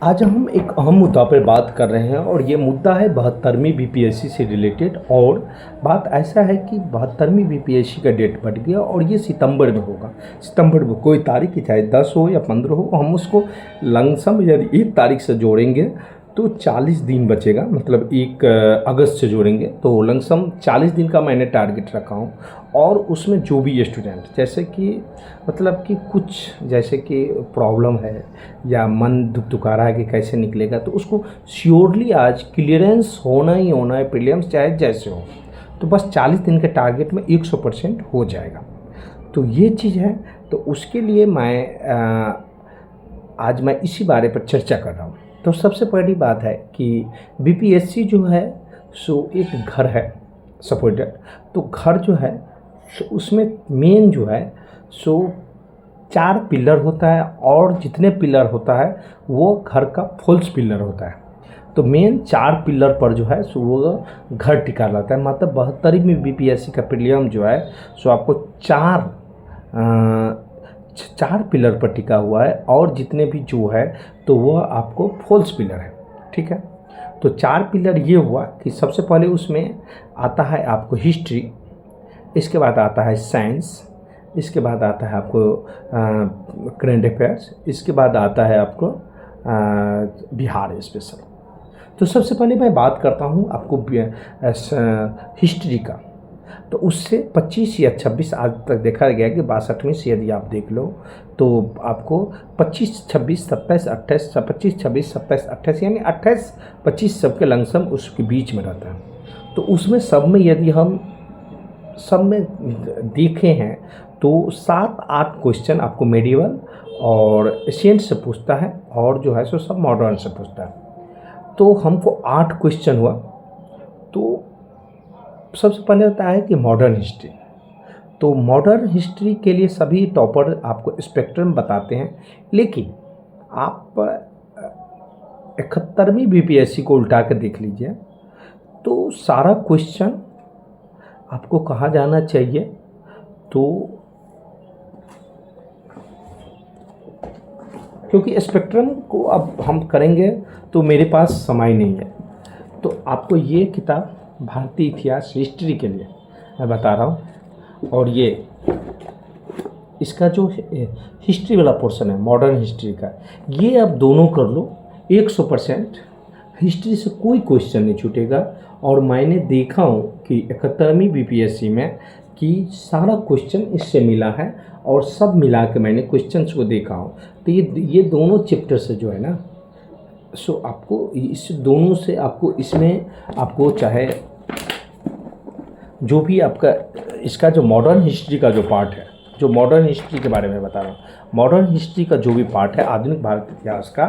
आज हम एक अहम मुद्दा पर बात कर रहे हैं और ये मुद्दा है 72वीं बीपीएससी से रिलेटेड। और बात ऐसा है कि 72वीं बीपीएससी का डेट बढ़ गया और ये सितंबर में होगा। सितंबर में कोई तारीख चाहे 10 हो या 15 हो, हम उसको लमसम यदि 1 तारीख से जोड़ेंगे तो 40 दिन बचेगा। मतलब 1 अगस्त से जोड़ेंगे तो लमसम 40 दिन का मैंने टारगेट रखा हूँ। और उसमें जो भी स्टूडेंट जैसे कि मतलब कि कुछ जैसे कि प्रॉब्लम है या मन दुखा रहा है कि कैसे निकलेगा, तो उसको श्योरली आज क्लियरेंस होना ही होना है, प्रीलिम्स चाहे जैसे हो। तो बस 40 दिन के टारगेट में 100% हो जाएगा। तो ये चीज़ है। तो उसके लिए आज मैं इसी बारे पर चर्चा कर रहा हूँ। तो सबसे पहली बात है कि बीपीएससी जो है सो एक घर है सपोर्टेड। तो घर जो है सो उसमें मेन जो है सो 4 पिलर होता है और जितने पिलर होता है वो घर का फुल्स पिलर होता है। तो मेन 4 पिलर पर जो है सो वो घर टिका रहता है। मतलब 72वीं बीपीएससी का प्रीलियम जो है सो आपको 4 पिलर पर टिका हुआ है और जितने भी जो है तो वह आपको फॉल्स पिलर है। ठीक है। तो 4 पिलर ये हुआ कि सबसे पहले उसमें आता है आपको हिस्ट्री, इसके बाद आता है साइंस, इसके बाद आता है आपको करंट अफेयर्स, इसके बाद आता है आपको बिहार स्पेशल। तो सबसे पहले मैं बात करता हूँ आपको हिस्ट्री का। तो उससे 25 या 26 आज तक देखा गया कि 62वीं से यदि आप देख लो तो आपको 25, 26, 27, 28, 25, 26, 27, 28 यानी 28, 25 सबके लमसम उसके बीच में रहता है। तो उसमें सब में यदि हम सब में देखे हैं तो 7-8 क्वेश्चन आपको मेडिवल और एशियंट से पूछता है और जो है सो सब मॉडर्न से पूछता है। तो हमको 8 क्वेश्चन हुआ। तो सबसे पहले होता है कि मॉडर्न हिस्ट्री। तो मॉडर्न हिस्ट्री के लिए सभी टॉपर आपको स्पेक्ट्रम बताते हैं, लेकिन आप 71वीं बीपीएससी को उल्टा कर देख लीजिए तो सारा क्वेश्चन आपको कहाँ जाना चाहिए। तो क्योंकि स्पेक्ट्रम को अब हम करेंगे तो मेरे पास समय नहीं है, तो आपको ये किताब भारतीय इतिहास हिस्ट्री के लिए मैं बता रहा हूँ। और ये इसका जो हिस्ट्री वाला पोर्शन है मॉडर्न हिस्ट्री का, ये आप दोनों कर लो 100%। हिस्ट्री से कोई क्वेश्चन नहीं छूटेगा। और मैंने देखा हूँ कि 71वीं बीपीएससी में कि सारा क्वेश्चन इससे मिला है और सब मिला के मैंने क्वेश्चंस को देखा हूँ। तो ये दोनों चैप्टर से जो है ना सो आपको इस दोनों से आपको इसमें आपको चाहे जो भी आपका इसका जो मॉडर्न हिस्ट्री का जो पार्ट है, जो मॉडर्न हिस्ट्री के बारे में बता रहा हूँ, मॉडर्न हिस्ट्री का जो भी पार्ट है आधुनिक भारत इतिहास का,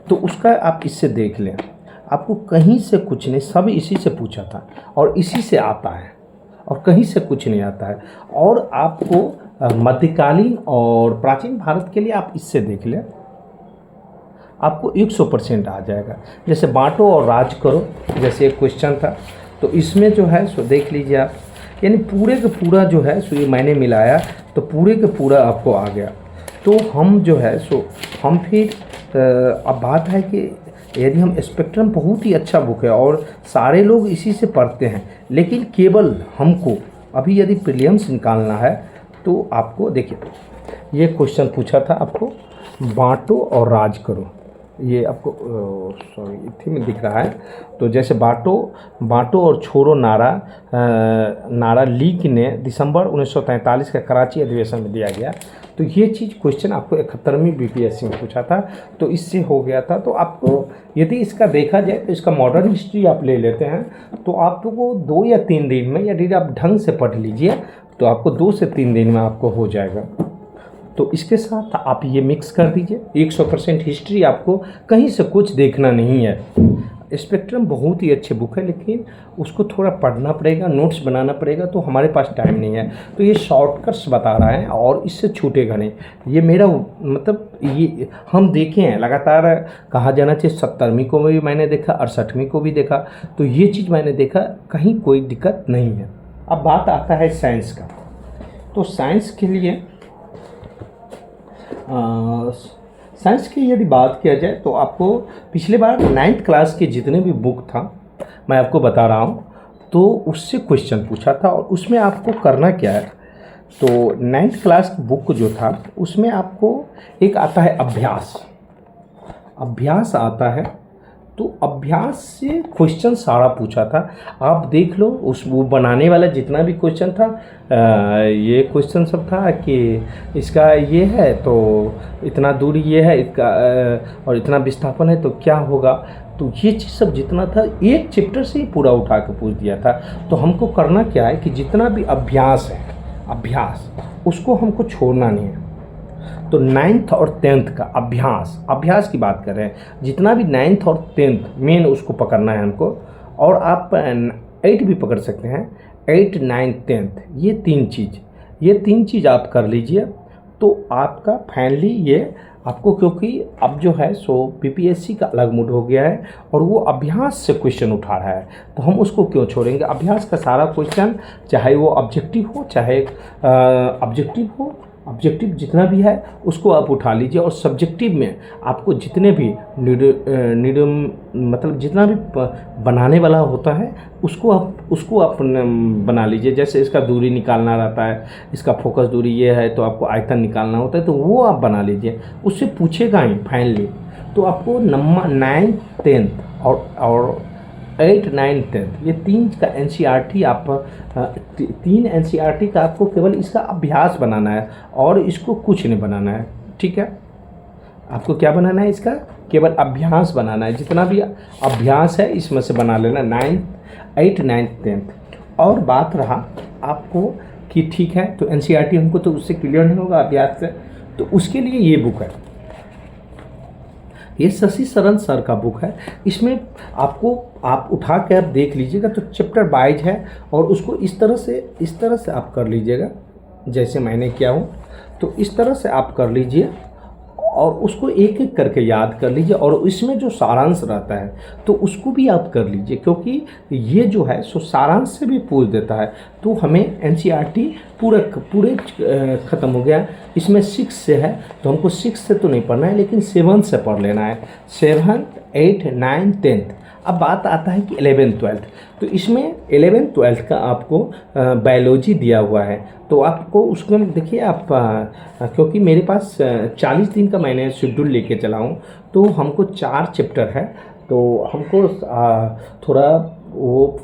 तो उसका आप इससे देख लें। आपको कहीं से कुछ नहीं, सब इसी से पूछा था और इसी से आता है और कहीं से कुछ नहीं आता है। और आपको मध्यकालीन और प्राचीन भारत के लिए आप इससे देख लें, आपको 100% आ जाएगा। जैसे बांटो और राज करो जैसे एक क्वेश्चन था, तो इसमें जो है सो देख लीजिए आप, यानी पूरे का पूरा जो है सो ये मैंने मिलाया तो पूरे का पूरा आपको आ गया। तो हम जो है सो हम फिर अब बात है कि यदि हम स्पेक्ट्रम बहुत ही अच्छा बुक है और सारे लोग इसी से पढ़ते हैं, लेकिन केवल हमको अभी यदि प्रीलिम्स निकालना है तो आपको देखिए ये क्वेश्चन पूछा था आपको, बांटो और राज करो। ये आपको सॉरी इसी में दिख रहा है। तो जैसे बांटो और छोड़ो नारा लीग ने दिसंबर 1943 का कराची अधिवेशन में दिया गया। तो ये चीज़ क्वेश्चन आपको 71वीं बीपीएससी में पूछा था, तो इससे हो गया था। तो आपको यदि इसका देखा जाए तो इसका मॉडर्न हिस्ट्री आप ले लेते हैं तो आपको 2 या 3 दिन में, यदि आप ढंग से पढ़ लीजिए तो आपको 2 से 3 दिन में आपको हो जाएगा। तो इसके साथ आप ये मिक्स कर दीजिए 100% हिस्ट्री, आपको कहीं से कुछ देखना नहीं है। स्पेक्ट्रम बहुत ही अच्छी बुक है, लेकिन उसको थोड़ा पढ़ना पड़ेगा, नोट्स बनाना पड़ेगा, तो हमारे पास टाइम नहीं है। तो ये शॉर्टकट्स बता रहा है और इससे छूटेगा नहीं। ये मेरा मतलब ये हम देखे हैं लगातार कहाँ जाना चाहिए। 70वीं को भी मैंने देखा, 68वीं को भी देखा, तो ये चीज़ मैंने देखा, कहीं कोई दिक्कत नहीं है। अब बात आता है साइंस का। तो साइंस के लिए साइंस की यदि बात किया जाए तो आपको पिछले बार 9th क्लास के जितने भी बुक था मैं आपको बता रहा हूँ, तो उससे क्वेश्चन पूछा था और उसमें आपको करना क्या है। तो 9th क्लास की बुक जो था उसमें आपको एक आता है अभ्यास, अभ्यास आता है। तो अभ्यास से क्वेश्चन सारा पूछा था, आप देख लो। उस वो बनाने वाला जितना भी क्वेश्चन था ये क्वेश्चन सब था कि इसका ये है तो इतना दूरी ये है इसका और इतना विस्थापन है तो क्या होगा। तो ये चीज़ सब जितना था एक चैप्टर से ही पूरा उठा के पूछ दिया था। तो हमको करना क्या है कि जितना भी अभ्यास है, अभ्यास उसको हमको छोड़ना नहीं है। तो 9th और 10th का अभ्यास, अभ्यास की बात कर रहे हैं, जितना भी 9th और 10th मेन उसको पकड़ना है हमको। और आप 8 भी पकड़ सकते हैं, 8, 9, 10th ये तीन चीज़ आप कर लीजिए तो आपका फाइनली ये आपको, क्योंकि अब जो है सो पीपीएससी का अलग मूड हो गया है और वो अभ्यास से क्वेश्चन उठा रहा है, तो हम उसको क्यों छोड़ेंगे। अभ्यास का सारा क्वेश्चन चाहे वो ऑब्जेक्टिव हो चाहे ऑब्जेक्टिव जितना भी है उसको आप उठा लीजिए। और सब्जेक्टिव में आपको जितने भी मतलब जितना भी बनाने वाला होता है उसको आप बना लीजिए। जैसे इसका दूरी निकालना रहता है, इसका फोकस दूरी ये है तो आपको आयतन निकालना होता है, तो वो आप बना लीजिए, उससे पूछेगा ही फाइनली। तो आपको नंबर 9, 10th और 8, 9, 10th ये तीन का एनसीईआरटी आप 3 एनसीईआरटी का आपको केवल इसका अभ्यास बनाना है और इसको कुछ नहीं बनाना है, ठीक है। आपको क्या बनाना है, इसका केवल अभ्यास बनाना है। जितना भी अभ्यास है इसमें से बना लेना 8, 9, 10th। और बात रहा आपको कि ठीक है तो एनसीईआरटी हमको तो उससे क्लियर नहीं होगा अभ्यास से, तो उसके लिए ये बुक है, ये शशि शरण सर का बुक है। इसमें आपको आप उठा के आप देख लीजिएगा तो चैप्टर वाइज है और उसको इस तरह से आप कर लीजिएगा जैसे मैंने किया हूँ। तो इस तरह से आप कर लीजिए और उसको एक एक करके याद कर लीजिए और इसमें जो सारांश रहता है तो उसको भी आप कर लीजिए, क्योंकि ये जो है सो सारांश से भी पूछ देता है। तो हमें एनसीईआरटी पूरे ख़त्म हो गया। इसमें 6 से है तो हमको 6 से तो नहीं पढ़ना है लेकिन 7 से पढ़ लेना है, 7, 8, 9, 10th। अब बात आता है कि 11, 12th। तो इसमें 11, 12th का आपको बायोलॉजी दिया हुआ है। तो आपको उसमें देखिए आप क्योंकि मेरे पास 40 दिन का मैंने शेड्यूल लेके चला हूँ, तो हमको 4 चैप्टर है। तो हमको थोड़ा वो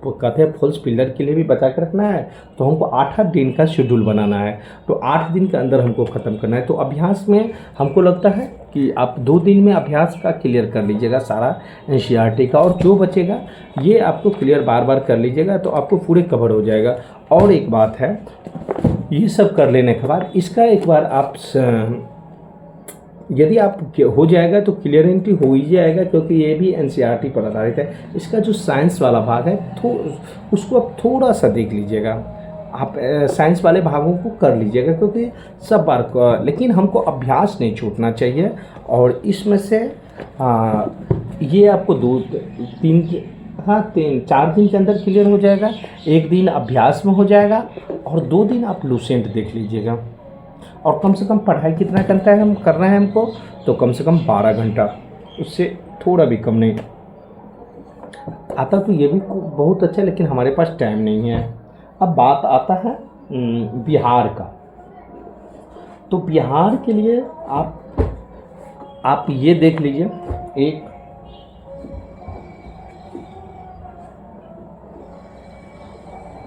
कहते हैं फुल्स पिलर के लिए भी बचा कर रखना है, तो हमको 8 दिन का शेड्यूल बनाना है। तो 8 दिन के अंदर हमको ख़त्म करना है। तो अभ्यास में हमको लगता है कि आप 2 दिन में अभ्यास का क्लियर कर लीजिएगा सारा एनसीईआरटी का, और जो बचेगा ये आपको क्लियर बार बार कर लीजिएगा तो आपको पूरे कवर हो जाएगा। और एक बात है, ये सब कर लेने के बाद इसका एक बार आप यदि आप हो जाएगा तो क्लियरिटी हो ही जाएगा, क्योंकि ये भी एनसीईआरटी पर आधारित है। इसका जो साइंस वाला भाग है तो उसको आप थोड़ा सा देख लीजिएगा, आप साइंस वाले भागों को कर लीजिएगा क्योंकि सब बार लेकिन हमको अभ्यास नहीं छूटना चाहिए। और इसमें से ये आपको 4 दिन के अंदर क्लियर हो जाएगा। 1 दिन अभ्यास में हो जाएगा और 2 दिन आप लूसेंट देख लीजिएगा। और कम से कम पढ़ाई कितना घंटा है हम करना है हमको, तो कम से कम 12 घंटा, उससे थोड़ा भी कम नहीं। आता तो ये भी बहुत अच्छा, लेकिन हमारे पास टाइम नहीं है। अब बात आता है बिहार का। तो बिहार के लिए आप ये देख लीजिए,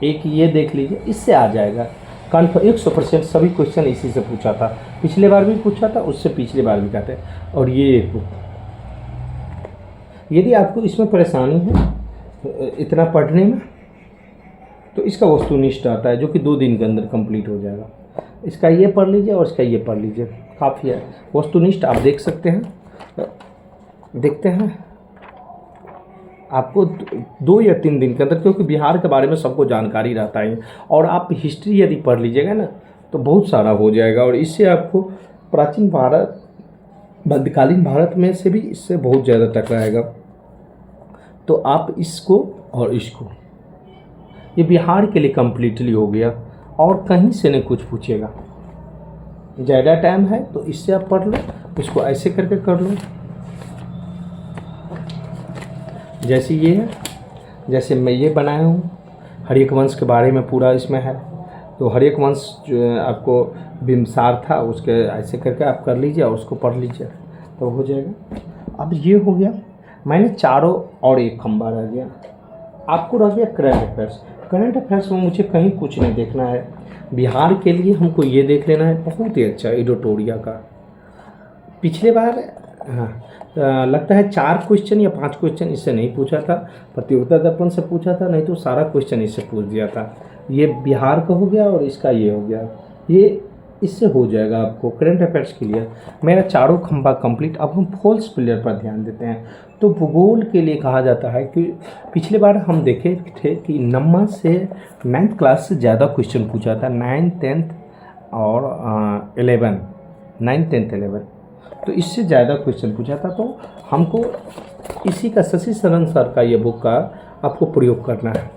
एक ये देख लीजिए, इससे आ जाएगा कन्फर्म 100%। सभी क्वेश्चन इसी से पूछा था, पिछले बार भी पूछा था, उससे पिछले बार भी कहते हैं। और ये एक बुक, यदि आपको इसमें परेशानी है इतना पढ़ने में, तो इसका वस्तुनिष्ठ आता है जो कि 2 दिन के अंदर कंप्लीट हो जाएगा। इसका ये पढ़ लीजिए और इसका ये पढ़ लीजिए, काफ़ी है। वस्तुनिष्ठ आप देख सकते हैं, देखते हैं आपको 2 या 3 दिन के अंदर, क्योंकि बिहार के बारे में सबको जानकारी रहता है। और आप हिस्ट्री यदि पढ़ लीजिएगा ना तो बहुत सारा हो जाएगा, और इससे आपको प्राचीन भारत, मध्यकालीन भारत में से भी इससे बहुत ज़्यादा टकराएगा। तो आप इसको और इसको, ये बिहार के लिए कम्प्लीटली हो गया और कहीं से नहीं कुछ पूछेगा। ज़्यादा टाइम है तो इससे आप पढ़ लो, इसको ऐसे करके कर लो, जैसे ये है, जैसे मैं ये बनाया हूँ, हर्यक वंश के बारे में पूरा इसमें है। तो हर्यक वंश जो आपको बिंबिसार था, उसके ऐसे करके आप कर लीजिए और उसको पढ़ लीजिए तो हो जाएगा। अब ये हो गया, मैंने चारों, और एक खंबा रह गया, आपको रह गया करंट अफेयर्स। करंट अफेयर्स में मुझे कहीं कुछ नहीं देखना है, बिहार के लिए हमको ये देख लेना है, बहुत ही अच्छा एडिटोरिया का। पिछले बार हाँ लगता है 4 क्वेश्चन या 5 क्वेश्चन इससे नहीं पूछा था, प्रतियोगिता दर्पण से पूछा था, नहीं तो सारा क्वेश्चन इससे पूछ दिया था। ये बिहार का हो गया और इसका ये हो गया, ये इससे हो जाएगा आपको करंट अफेयर्स के लिए। मेरा चारों खंबा कंप्लीट। अब हम फॉल्स प्लेयर पर ध्यान देते हैं। तो भूगोल के लिए कहा जाता है कि पिछले बार हम देखे थे कि नम्मा से 9th क्लास से ज़्यादा क्वेश्चन पूछा था, 9th 10th और 11, 9th 10th 11, तो इससे ज़्यादा क्वेश्चन पूछा था। तो हमको इसी का शशि शरण सर का ये बुक का आपको प्रयोग करना है,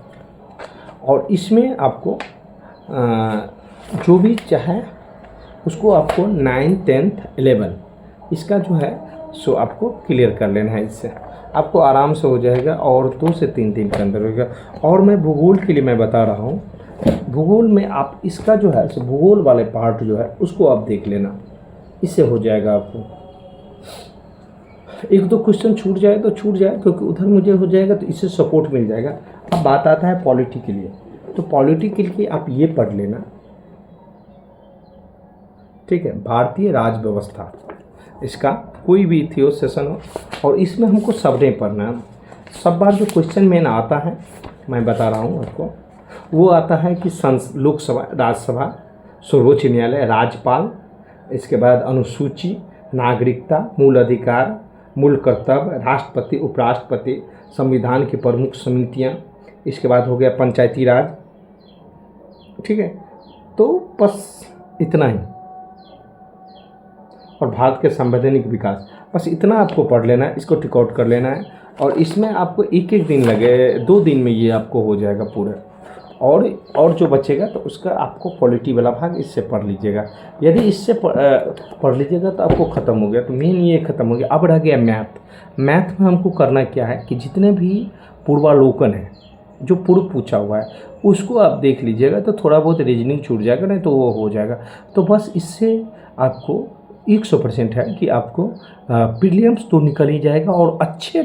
और इसमें आपको जो भी चाहे उसको आपको 9th 10th 11 इसका जो है सो आपको क्लियर कर लेना है। इससे आपको आराम से हो जाएगा और 2 से 3 दिन के अंदर होगा। और मैं भूगोल के लिए मैं बता रहा हूँ, भूगोल में आप इसका जो है सो भूगोल वाले पार्ट जो है उसको आप देख लेना, इससे हो जाएगा आपको। 1-2 क्वेश्चन छूट जाए तो छूट जाए, क्योंकि उधर मुझे हो जाएगा तो इससे सपोर्ट मिल जाएगा। अब बात आता है पॉलिटी के लिए, तो पॉलिटी के लिए आप ये पढ़ लेना, ठीक है, भारतीय राज व्यवस्था, इसका कोई भी थियो सेशन हो, और इसमें हमको सब नहीं पढ़ना है। सब बार जो क्वेश्चन में ना आता है मैं बता रहा हूँ आपको, वो आता है कि लोकसभा, राज्यसभा, सर्वोच्च न्यायालय, राज्यपाल, इसके बाद अनुसूची, नागरिकता, मूल अधिकार, मूल कर्तव्य, राष्ट्रपति, उपराष्ट्रपति, संविधान की प्रमुख समितियाँ, इसके बाद हो गया पंचायती राज, ठीक है। तो बस इतना ही, और भारत के संवैधानिक विकास, बस इतना आपको पढ़ लेना है, इसको टिक आउट कर लेना है। और इसमें आपको 1-1 दिन लगे, 2 दिन में ये आपको हो जाएगा पूरा। और जो बचेगा तो उसका आपको पॉलिटी वाला भाग इससे पढ़ लीजिएगा। यदि इससे पढ़ लीजिएगा तो आपको ख़त्म हो गया, तो मेन ये ख़त्म हो गया। अब रह गया मैथ। मैथ में हमको करना क्या है कि जितने भी पूर्वालोकन है, जो पूर्व पूछा हुआ है, उसको आप देख लीजिएगा तो थोड़ा बहुत रीजनिंग छूट जाएगा, नहीं तो वो हो जाएगा। तो बस इससे आपको 100% है कि आपको प्रीलिम्स तो निकल ही जाएगा और अच्छे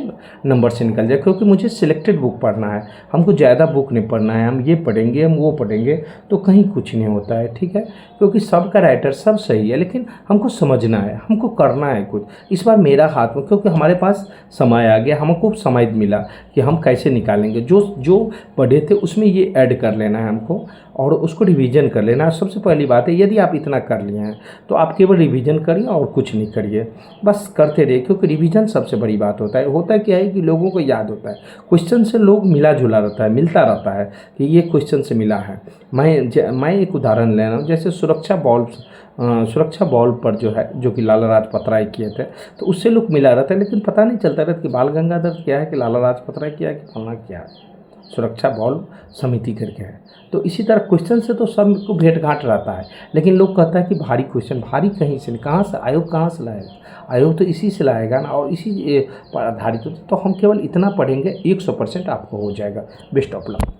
नंबर से निकल जाएगा, क्योंकि मुझे सिलेक्टेड बुक पढ़ना है, हमको ज़्यादा बुक नहीं पढ़ना है। हम ये पढ़ेंगे, हम वो पढ़ेंगे तो कहीं कुछ नहीं होता है, ठीक है। क्योंकि सबका राइटर सब सही है, लेकिन हमको समझना है, हमको करना है कुछ। इस बार मेरा हाथ में, क्योंकि हमारे पास समय आ गया, हमको समय मिला कि हम कैसे निकालेंगे। जो पढ़े थे उसमें ये ऐड कर लेना है हमको, और उसको रिवीजन कर लेना है। सबसे पहली बात है, यदि आप इतना कर लिए हैं तो आप केवल रिवीजन करिए और कुछ नहीं करिए, बस करते रहिए, क्योंकि रिवीजन सबसे बड़ी बात होता है। होता क्या है कि लोगों को याद होता है, क्वेश्चन से लोग मिला जुला रहता है, मिलता रहता है कि ये क्वेश्चन से मिला है। मैं एक उदाहरण ले रहा हूँ, जैसे सुरक्षा बॉल पर जो है, जो कि लाला लाजपत राय किए थे, तो उससे लोग मिला रहता है, लेकिन पता नहीं चलता रहता कि बाल गंगाधर क्या है, कि लाला लाजपत राय क्या है, कि फलना क्या है, सुरक्षा बॉल समिति करके है। तो इसी तरह क्वेश्चन से तो सबको भेंट घाट रहता है, लेकिन लोग कहता है कि भारी क्वेश्चन, भारी कहीं से नहीं, कहाँ से आयोग कहाँ से लाएगा, आयोग तो इसी से लाएगा ना, और इसी पर आधारित। तो हम केवल इतना पढ़ेंगे, 100% आपको हो जाएगा। Best of luck.